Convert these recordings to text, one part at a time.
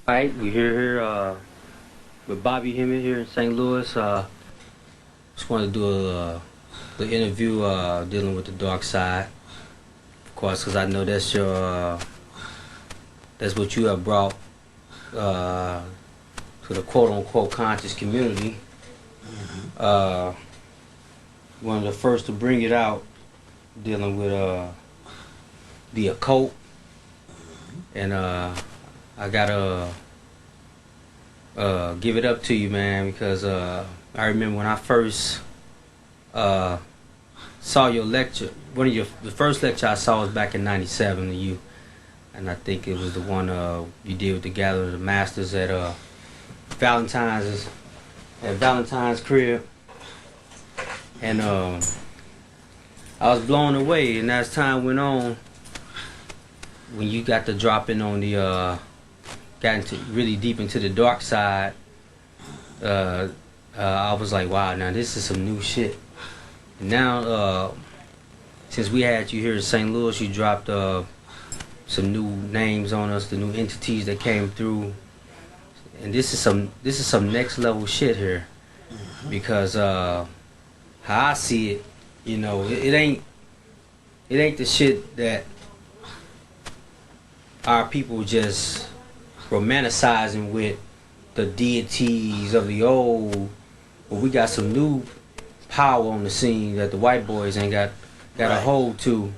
Alright, we're here with Bobby Hemmitt here in St. Louis. Just wanted to do the interview dealing with the dark side, of course, because I know that's your that's what you have brought to the quote unquote conscious community. One of the first to bring it out, dealing with the occult, and I gotta give it up to you, man, because I remember when I first saw your lecture. The first lecture I saw was back in '97 to you, and I think it was the one you did with the Gathering of the Masters at Valentine's crib, and I was blown away. And as time went on, when you got to drop in on the got into really deep into the dark side, I was like, wow, now this is some new shit. And now, since we had you here in St. Louis, you dropped some new names on us, the new entities that came through, and this is some next level shit here, because how I see it, you know, it ain't the shit that our people just romanticizing with the deities of the old, but we got some new power on the scene that the white boys ain't got a hold to.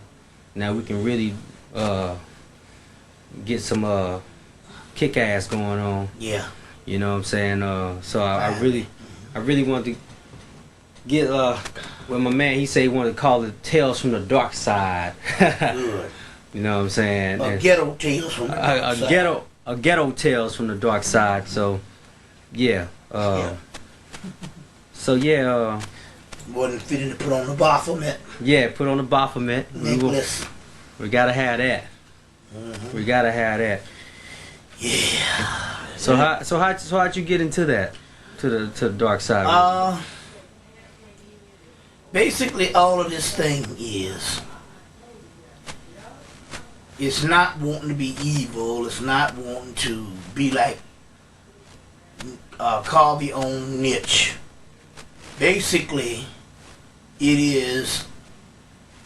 Now we can really get some kick ass going on. Yeah. You know what I'm saying? So I really want to get well, my man, he said he wanted to call it Tales from the Dark Side. Good. You know what I'm saying? Ghetto tales from the dark side. A ghetto tales from the dark side. So, yeah. So yeah. More than fitting to put on the Baphomet. Yeah, put on the Baphomet. Necklace. We gotta have that. We gotta have that. Yeah. So how'd you get into that, to the dark side? Basically, all of this thing is. It's not wanting to be evil. It's not wanting to be like carve your own niche. Basically, it is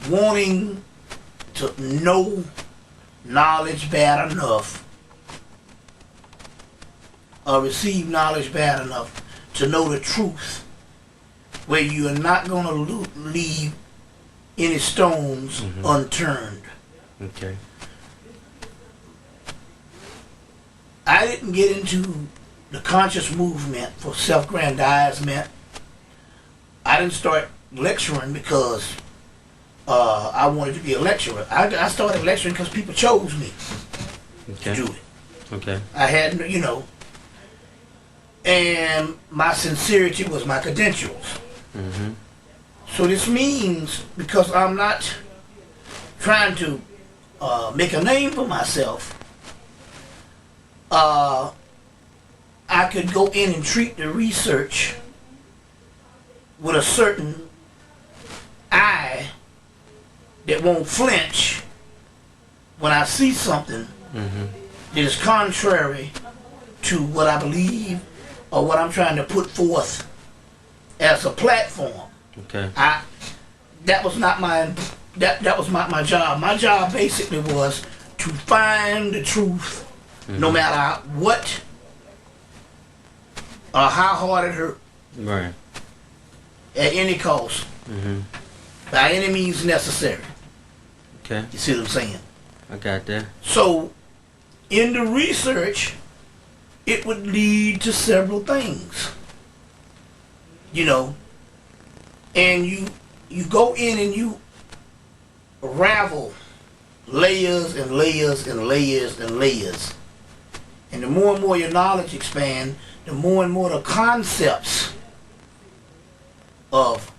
wanting to know knowledge bad enough, or receive knowledge bad enough to know the truth, where you are not going to leave any stones unturned. Okay. I didn't get into the conscious movement for self-grandizement. I didn't start lecturing because I wanted to be a lecturer. I started lecturing because people chose me to do it. Okay. I had, and my sincerity was my credentials. So this means, because I'm not trying to make a name for myself, I could go in and treat the research with a certain eye that won't flinch when I see something that is contrary to what I believe or what I'm trying to put forth as a platform. Okay. That was not my my job. My job basically was to find the truth, no matter what or how hard it hurt. Right. At any cost. By any means necessary. Okay. You see what I'm saying? I got that. So, in the research, it would lead to several things. And you go in and you unravel layers and layers and layers and layers. And the more and more your knowledge expands, the more and more the concepts of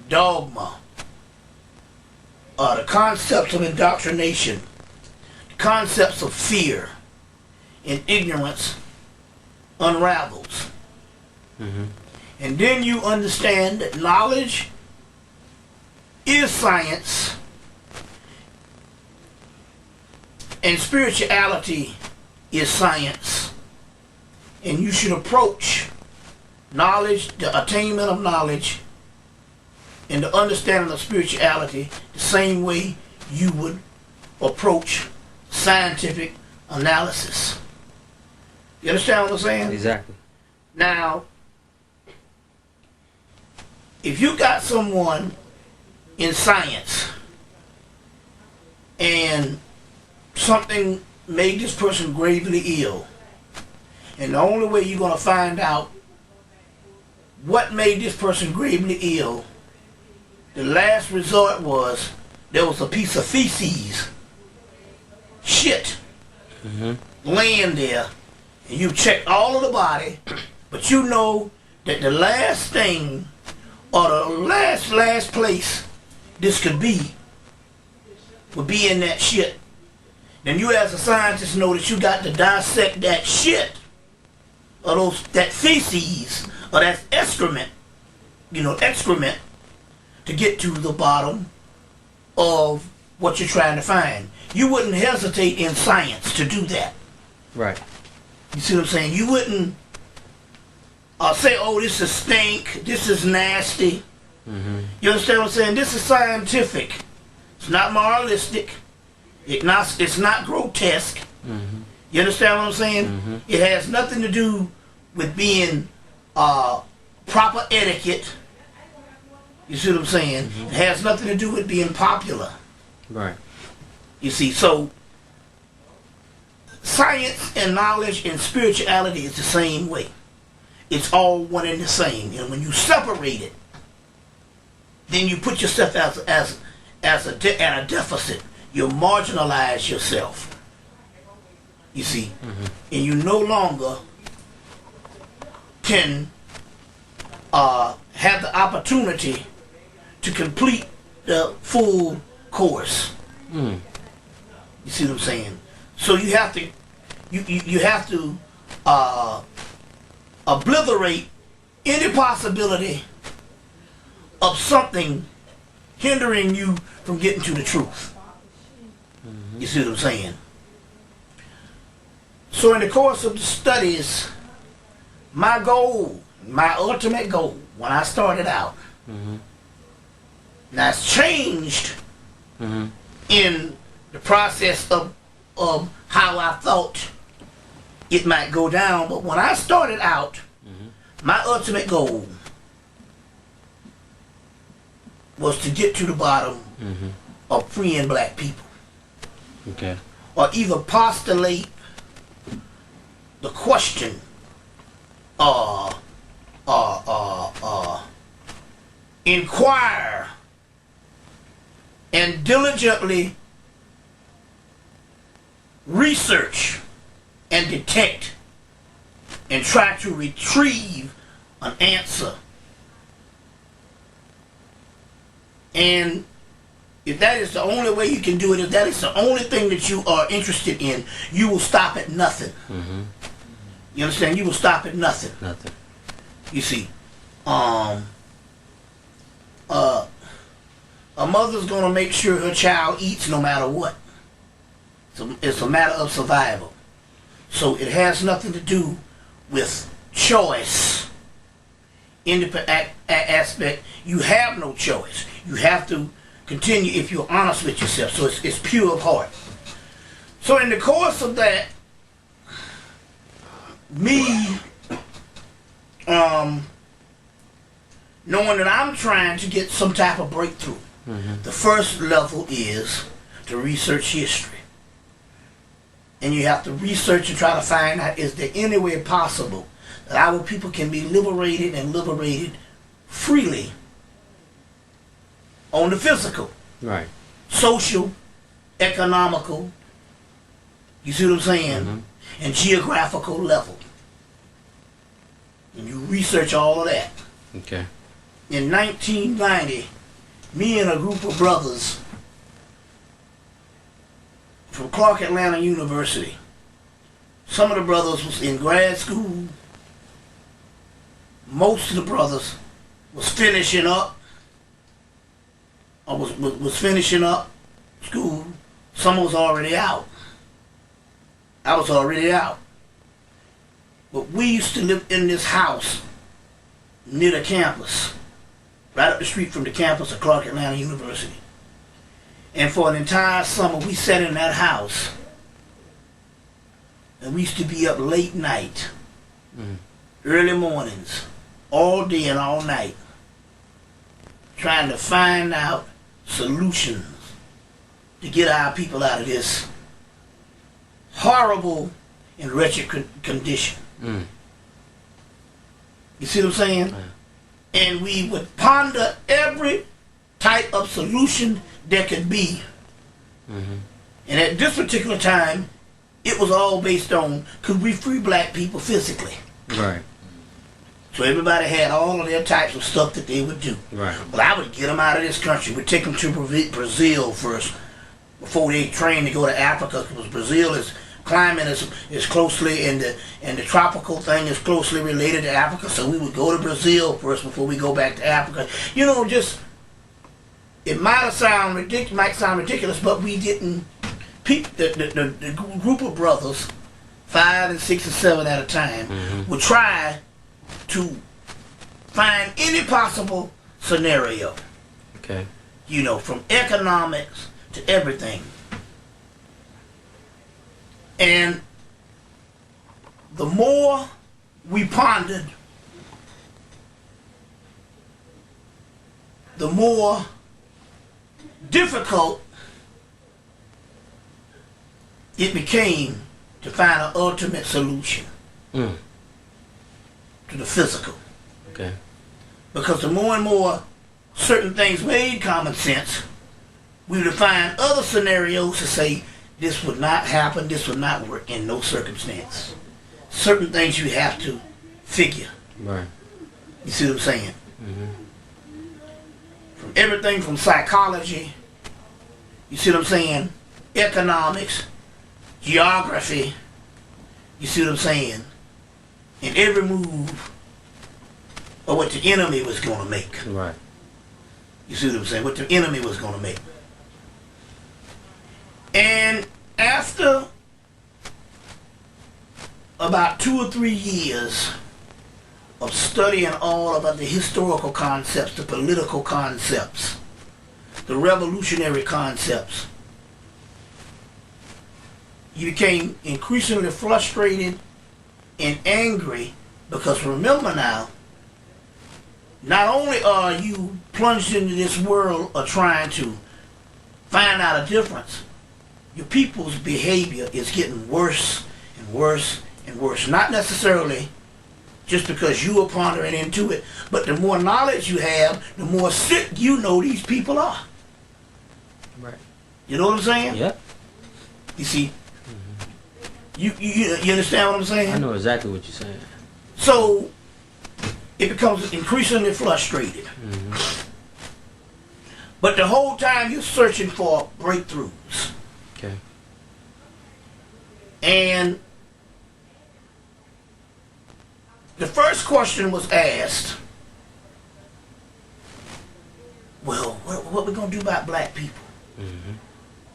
dogma, the concepts of indoctrination, the concepts of fear and ignorance unravels. And then you understand that knowledge is science and spirituality is science. And you should approach knowledge, the attainment of knowledge, and the understanding of spirituality the same way you would approach scientific analysis. You understand what I'm saying? Exactly. Now, if you got someone in science and something made this person gravely ill, and the only way you're going to find out what made this person gravely ill, the last resort was there was a piece of feces, shit, laying there, and you checked all of the body, but you know that the last thing or the last place this could be would be in that shit. Then you as a scientist know that you got to dissect that shit, or that feces, or that excrement, excrement, to get to the bottom of what you're trying to find. You wouldn't hesitate in science to do that. Right. You see what I'm saying? You wouldn't say, oh, this is stink, this is nasty. You understand what I'm saying? This is scientific. It's not moralistic. It's not grotesque. You understand what I'm saying? It has nothing to do with being proper etiquette. You see what I'm saying? It has nothing to do with being popular. Right. You see, so science and knowledge and spirituality is the same way. It's all one and the same. And when you separate it, then you put yourself at a deficit. You marginalize yourself. You see, and you no longer can have the opportunity to complete the full course. You see what I'm saying? So you have to you have to obliterate any possibility of something hindering you from getting to the truth. You see what I'm saying? So in the course of the studies, my goal, my ultimate goal, when I started out, now it's changed in the process of how I thought it might go down, but when I started out, my ultimate goal was to get to the bottom of freeing black people. Okay. Or either postulate the question, inquire and diligently research and detect and try to retrieve an answer. And if that is the only way you can do it, if that is the only thing that you are interested in, you will stop at nothing. You understand? You will stop at nothing. Nothing. You see, a mother's gonna make sure her child eats no matter what. So it's a matter of survival. So it has nothing to do with choice. In the aspect, you have no choice. You have to continue if you're honest with yourself. So it's pure of heart. So in the course of that, me knowing that I'm trying to get some type of breakthrough, the first level is to research history. And you have to research and try to find out, is there any way possible that our people can be liberated and liberated freely on the physical, Right. social, economical, you see what I'm saying, and geographical level. And you research all of that. Okay. In 1990, me and a group of brothers from Clark Atlanta University, some of the brothers was in grad school, most of the brothers was finishing up, or was finishing up school, some was already out. I was already out. But we used to live in this house near the campus, right up the street from the campus of Clark Atlanta University. And for an entire summer, we sat in that house. And we used to be up late night, early mornings, all day and all night, trying to find out solutions to get our people out of this horrible and wretched condition. You see what I'm saying? And we would ponder every type of solution there could be. And at this particular time, it was all based on, could we free black people physically? Right. So everybody had all of their types of stuff that they would do. Right. Well, I would get them out of this country. We'd take them to Brazil first, before they trained to go to Africa, because Brazil is climate is closely, and the tropical thing is closely related to Africa. So we would go to Brazil first before we go back to Africa. You know, just it might sound ridiculous, but we didn't. The group of brothers, 5 and 6 and 7 at a time, would try to find any possible scenario. Okay. You know, from economics to everything. And the more we pondered, the more difficult it became to find an ultimate solution to the physical. Okay. Because the more and more certain things made common sense, we would find other scenarios to say, this would not happen, this would not work in no circumstance. Certain things you have to figure. Right. You see what I'm saying? From everything from psychology, you see what I'm saying? Economics, geography, you see what I'm saying? And every move of what the enemy was going to make. Right. You see what I'm saying? What the enemy was going to make. And after about 2 or 3 years of studying all about the historical concepts, the political concepts, the revolutionary concepts, you became increasingly frustrated and angry, because remember now, not only are you plunged into this world of trying to find out a difference, your people's behavior is getting worse and worse and worse. Not necessarily just because you are pondering into it, but the more knowledge you have, the more sick you know these people are. Right. You know what I'm saying? Yep. You see, you understand what I'm saying? I know exactly what you're saying. So it becomes increasingly frustrated. But the whole time you're searching for breakthroughs. Okay. And the first question was asked, well, what we going to do about black people?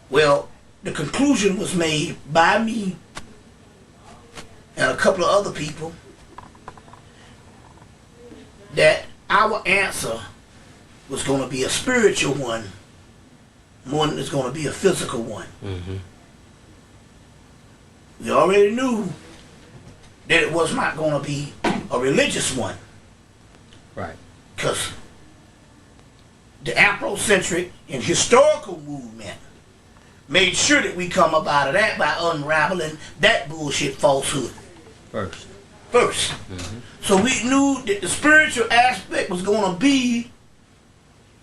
Well, the conclusion was made by me and a couple of other people that our answer was going to be a spiritual one more than it's going to be a physical one. We already knew that it was not going to be a religious one. Right. Because the Afrocentric and historical movement made sure that we come up out of that by unraveling that bullshit falsehood first. So we knew that the spiritual aspect was going to be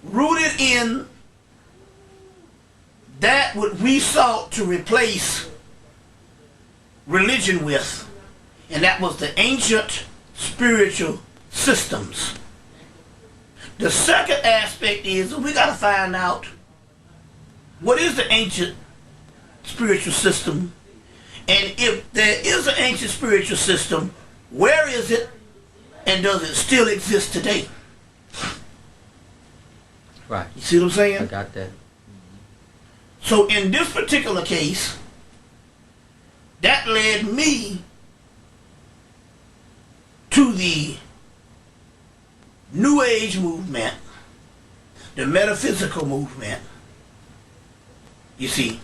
rooted in that what we sought to replace religion with, and that was the ancient spiritual systems. The second aspect is that we got to find out what is the ancient spiritual system, and if there is an ancient spiritual system, where is it, and does it still exist today? Right. You see what I'm saying? I got that. So in this particular case, that led me to the New Age movement, the metaphysical movement, you see,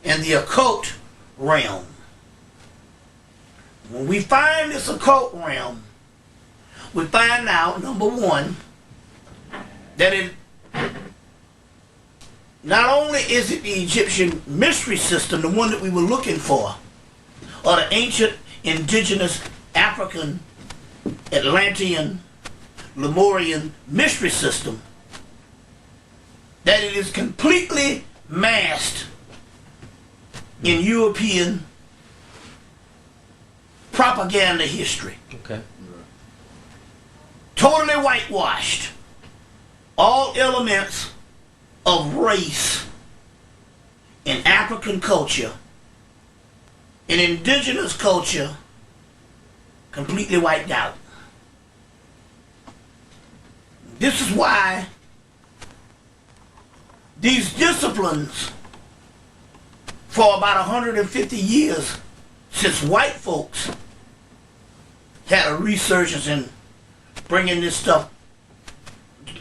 and the occult realm. When we find this occult realm, we find out, number one, that it not only is it the Egyptian mystery system, the one that we were looking for, or the ancient indigenous African, Atlantean, Lemurian mystery system, that it is completely masked in European propaganda history. Okay. Totally whitewashed. All elements of race in African culture, in indigenous culture, completely wiped out. This is why these disciplines, for about 150 years, since white folks had a resurgence in bringing this stuff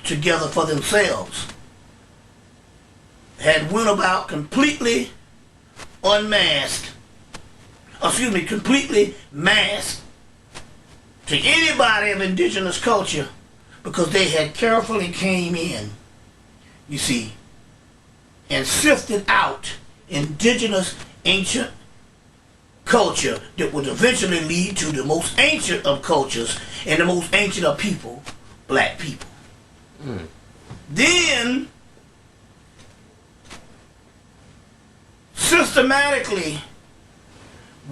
together for themselves, had went about completely unmasked, completely masked to anybody of indigenous culture, because they had carefully came in, you see, and sifted out indigenous ancient culture that would eventually lead to the most ancient of cultures and the most ancient of people, black people. Then systematically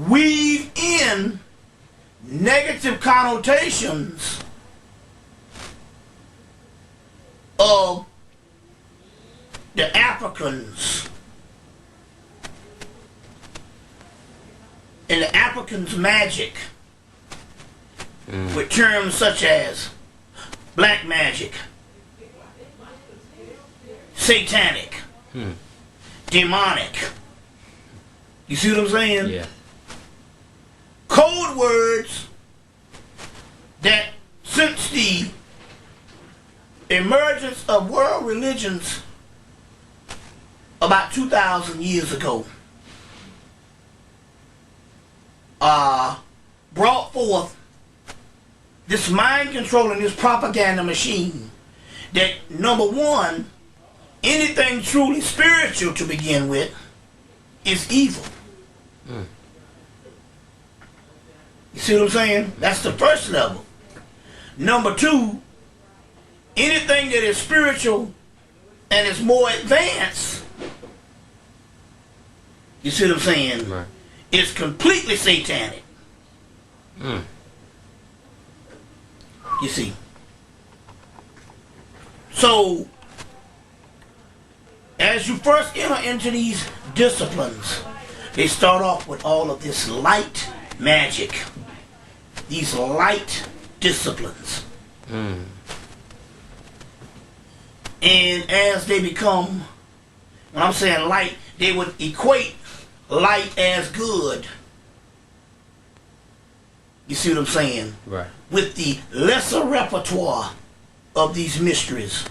weave in negative connotations of the Africans and the Africans' magic with terms such as black magic, satanic, demonic. You see what I'm saying? Yeah. Code words that since the emergence of world religions about 2,000 years ago brought forth this mind control and this propaganda machine that, number one, anything truly spiritual to begin with is evil. You see what I'm saying? That's the first level. Number two, anything that is spiritual and is more advanced, you see what I'm saying? Right. Is completely satanic. You see. So, as you first enter into these disciplines, they start off with all of this light magic, these light disciplines. And as they become, when I'm saying light, they would equate light as good. You see what I'm saying? Right. With the lesser repertoire of these mysteries.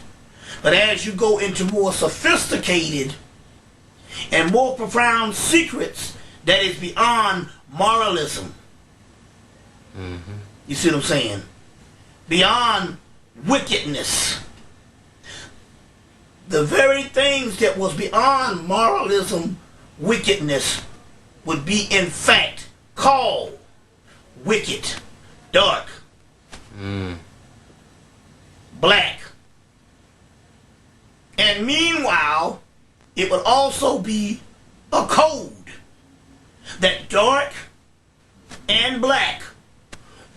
But as you go into more sophisticated and more profound secrets that is beyond moralism. You see what I'm saying? Beyond wickedness. The very things that was beyond moralism, wickedness, would be in fact called wicked, dark, black. And meanwhile, it would also be a code that dark and black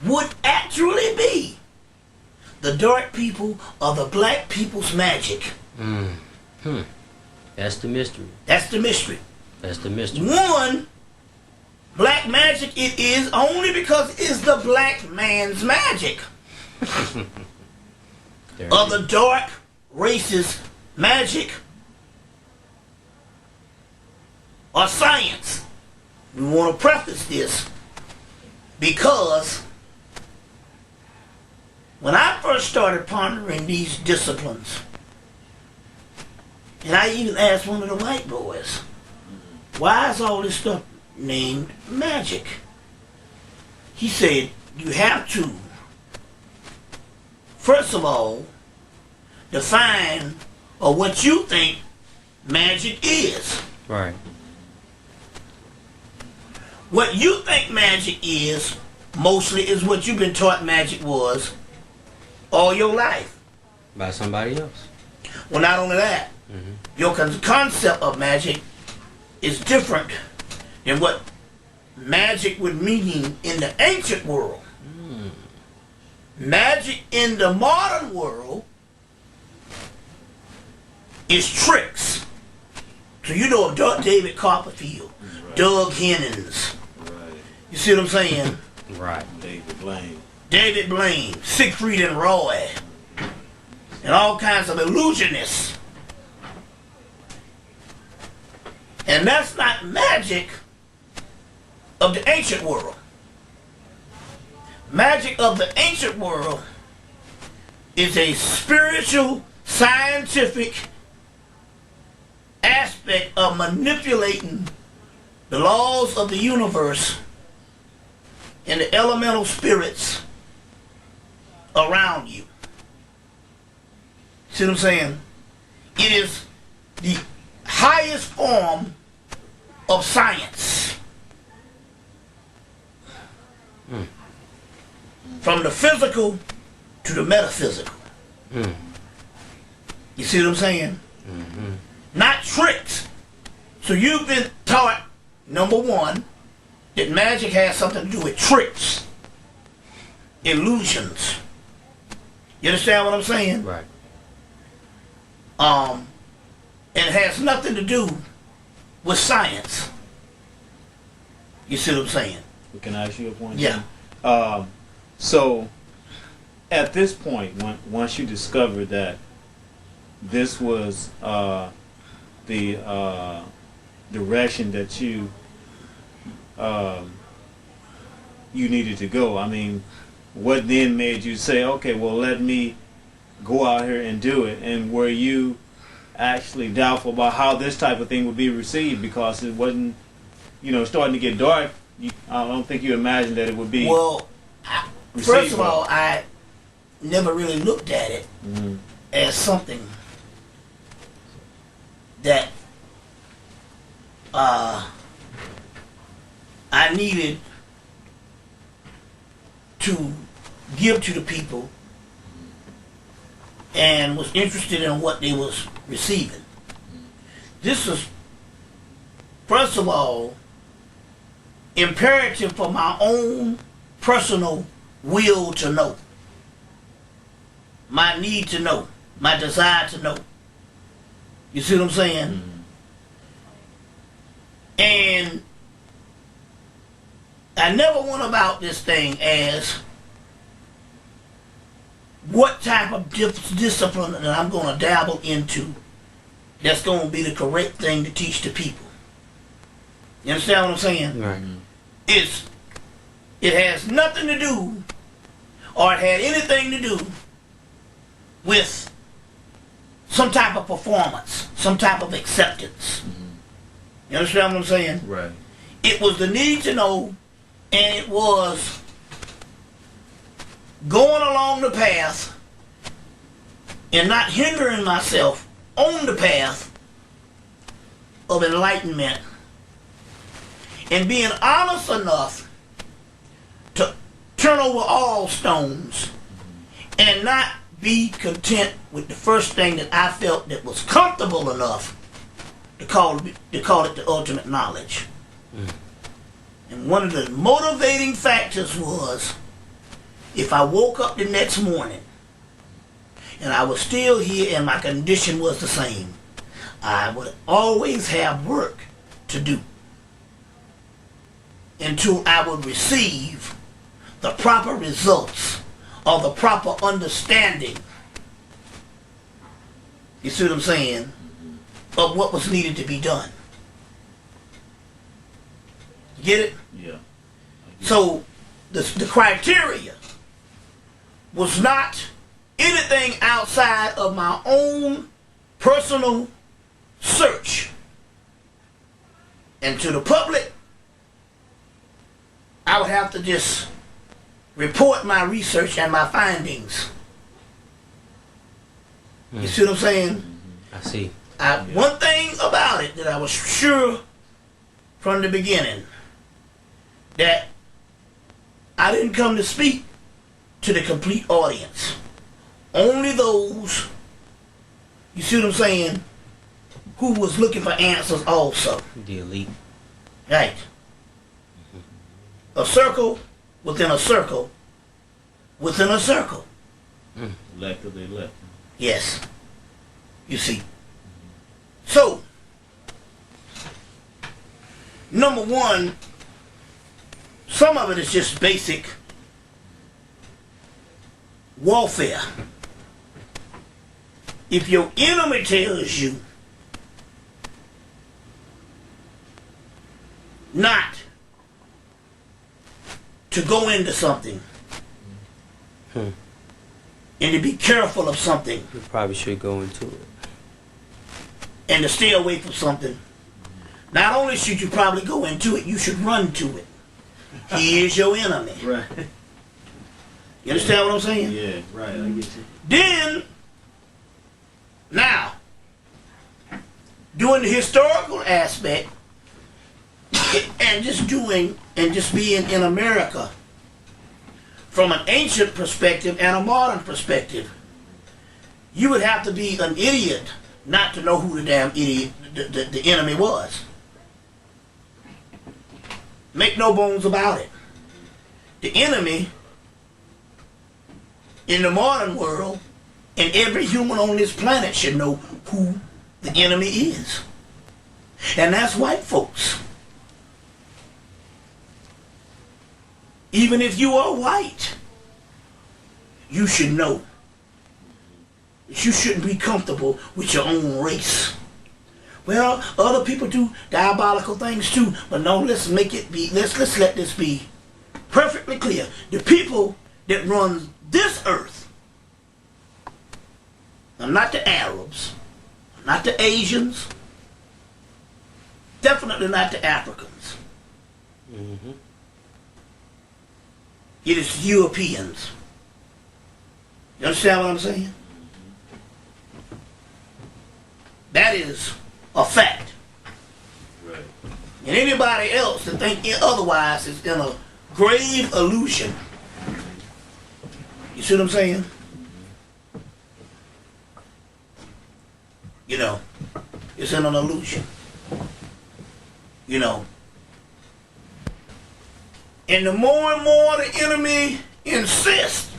would actually be the dark people or the black people's magic. That's the mystery. That's the mystery. That's the mystery. One, black magic it is only because it's the black man's magic. Of the dark race's magic or science. we want to preface this because when I first started pondering these disciplines, and I even asked one of the white boys, why is all this stuff named magic? He said, you have to, first of all, define what you think magic is. Right. What you think magic is, mostly is what you've been taught magic was all your life. By somebody else. Well, not only that, your concept of magic is different than what magic would mean in the ancient world. Magic in the modern world is tricks. So you know of David Copperfield, right. Doug Hennings. Right. You see what I'm saying? Right. David Blaine, Siegfried and Roy, and all kinds of illusionists. And that's not magic of the ancient world. Magic of the ancient world is a spiritual, scientific aspect of manipulating the laws of the universe and the elemental spirits around you. See what I'm saying? It is the highest form of science. From the physical to the metaphysical. You see what I'm saying? Not tricks. So you've been taught, number one, that magic has something to do with tricks, illusions. You understand what I'm saying? Right. It has nothing to do with science. You see what I'm saying? Can I ask you a point? Yeah. So, at this point, once you discovered that this was the direction that you needed to go, I mean, what then made you say, okay, well, let me go out here and do it? And were you actually doubtful about how this type of thing would be received, because it wasn't, starting to get dark? I don't think you imagined that it would be. Well, first of all, I never really looked at it as something that I needed to give to the people and was interested in what they was receiving. This is, first of all, imperative for my own personal will to know, my need to know, my desire to know. You see what I'm saying? And I never went about this thing as what type of discipline that I'm going to dabble into that's going to be the correct thing to teach the people. You understand what I'm saying? Right. It has nothing to do, or it had anything to do with some type of performance, some type of acceptance. You understand what I'm saying? Right. It was the need to know, and it was going along the path and not hindering myself on the path of enlightenment, and being honest enough to turn over all stones and not be content with the first thing that I felt that was comfortable enough to call it the ultimate knowledge. And one of the motivating factors was, if I woke up the next morning and I was still here and my condition was the same, I would always have work to do until I would receive the proper results or the proper understanding, you see what I'm saying, of what was needed to be done. You Get it? Yeah. So the criteria was not anything outside of my own personal search. And to the public, I would have to just report my research and my findings. You see what I'm saying? I see. One thing about it that I was sure from the beginning, that I didn't come to speak to the complete audience. Only those, you see what I'm saying, who was looking for answers also. The elite. Right. A circle within a circle within a circle. Elect of the elect. Yes. You see. So, number one, some of it is just basic warfare. If your enemy tells you not to go into something and to be careful of something You probably should go into it. and to stay away from something, not only should you probably go into it, you should run to it. He is your enemy. Right. You understand what I'm saying? Yeah, right. I get you. Then, now, doing the historical aspect and just being in America from an ancient perspective and a modern perspective, you would have to be an idiot not to know who the damn idiot the enemy was. Make no bones about it. The enemy in the modern world, and every human on this planet should know who the enemy is. And that's white folks. Even if you are white, you should know that you shouldn't be comfortable with your own race. Well, other people do diabolical things too, but no, let's make it be, let's let this be perfectly clear. The people that run this earth are not the Arabs, not the Asians, definitely not the Africans. Mm-hmm. It is Europeans. You understand what I'm saying? That is a fact. Right. And anybody else that think otherwise is in a grave illusion. You see what I'm saying? You know, it's in an illusion. You know. And the more and more the enemy insists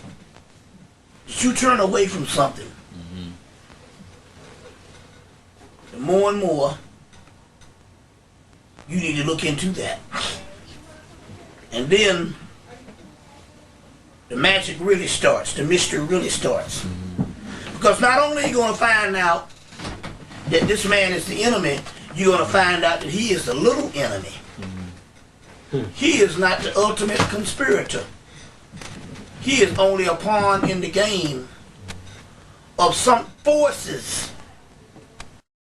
that you turn away from something, the more and more you need to look into that. And then the magic really starts, the mystery really starts. Because not only are you going to find out that this man is the enemy, you're going to find out that he is the little enemy. He is not the ultimate conspirator. He is only a pawn in the game of some forces